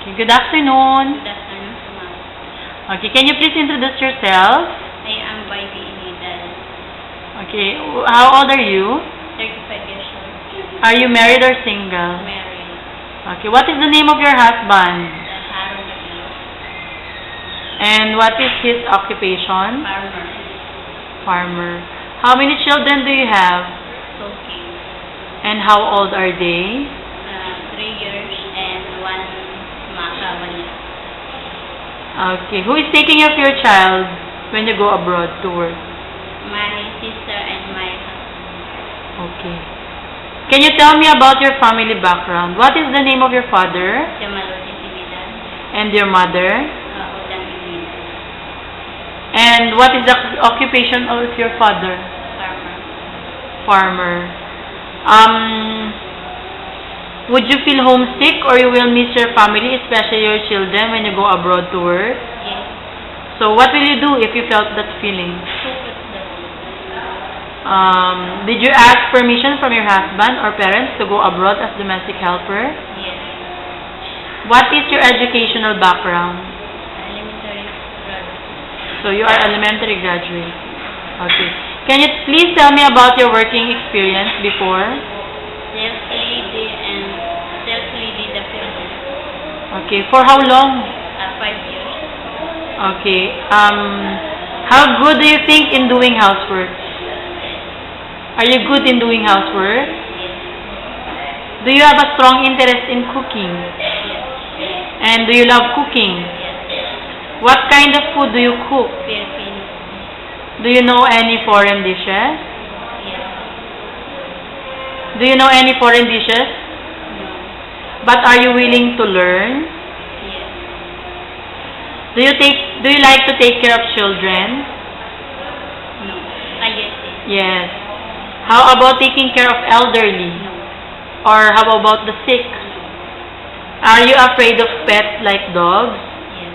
Okay, good afternoon. Good afternoon, ma'am. Okay, can you please introduce yourself? I am Vivi Inidal, Okay, how old are you? 35 years old, Are you married or single? married, Okay, what is the name of your husband? the Harun Nabil, And what is his occupation? farmer, Farmer. How many children do you have? talking, And how old are they? 3 years and 1 year. Okay, who is taking care of your child when you go abroad to work? My sister and my husband. Okay. Can you tell me about your family background? What is the name of your father Jamaluddin Inidal, and your mother? Udan Inidal, And what is the occupation of your father? farmer. Farmer. Would you feel homesick or you will miss your family, especially your children, when you go abroad to work? Yes, So what will you do if you felt that feeling? focus the Did you ask permission from your husband or parents to go abroad as domestic helper? yes, What is your educational background? elementary graduate, So you are elementary graduate. Okay. Can you please tell me about your working experience before? self-lady and self-lady the Philippines, Okay. For how long? 5 years, Okay. How good do you think in doing housework? Are you good in doing housework? yes, Do you have a strong interest in cooking? yes, And do you love cooking? yes, What kind of food do you cook? Philippines, Do you know any foreign dishes? yes, Do you know any foreign dishes? no, But are you willing to learn? yes, Do you like to take care of children? no, yes, Yes. How about taking care of elderly? no, Or how about the sick? Are you afraid of pets like dogs? yes,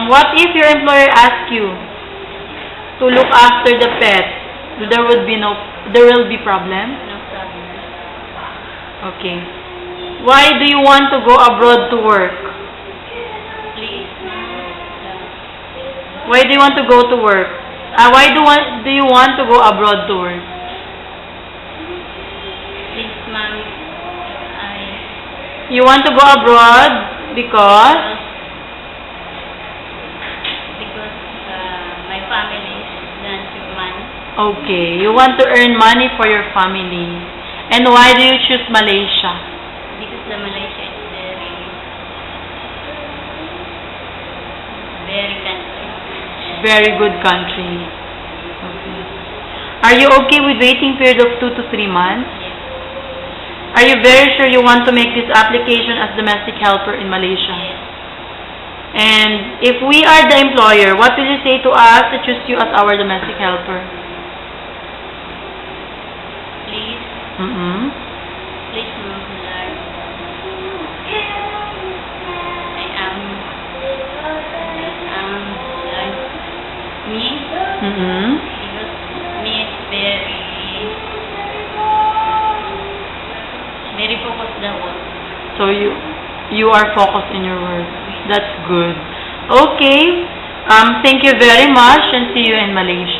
What if your employer asks you to look after the pet? There will be problem? no problem, Okay. Why do you want to go abroad to work? please, Why do you want to go to work? Why do you want to go abroad to work? please, ma'am, You want to go abroad because because my family is not money, okay, you want to earn money for your family. And why do you choose Malaysia? because the Malaysia is very country, Very good country. Okay. Are you okay with waiting period of 2 to 3 months? yes, Are you very sure you want to make this application as domestic helper in Malaysia? yes, And if we are the employer, what will you say to us to choose you as our domestic helper? please, Mm-hmm. please, ma'am, Lord, Lord, me, Mm-hmm. because me is very focused the work. So you are focused in your work. That's good. Okay. Thank you very much and see you in Malaysia.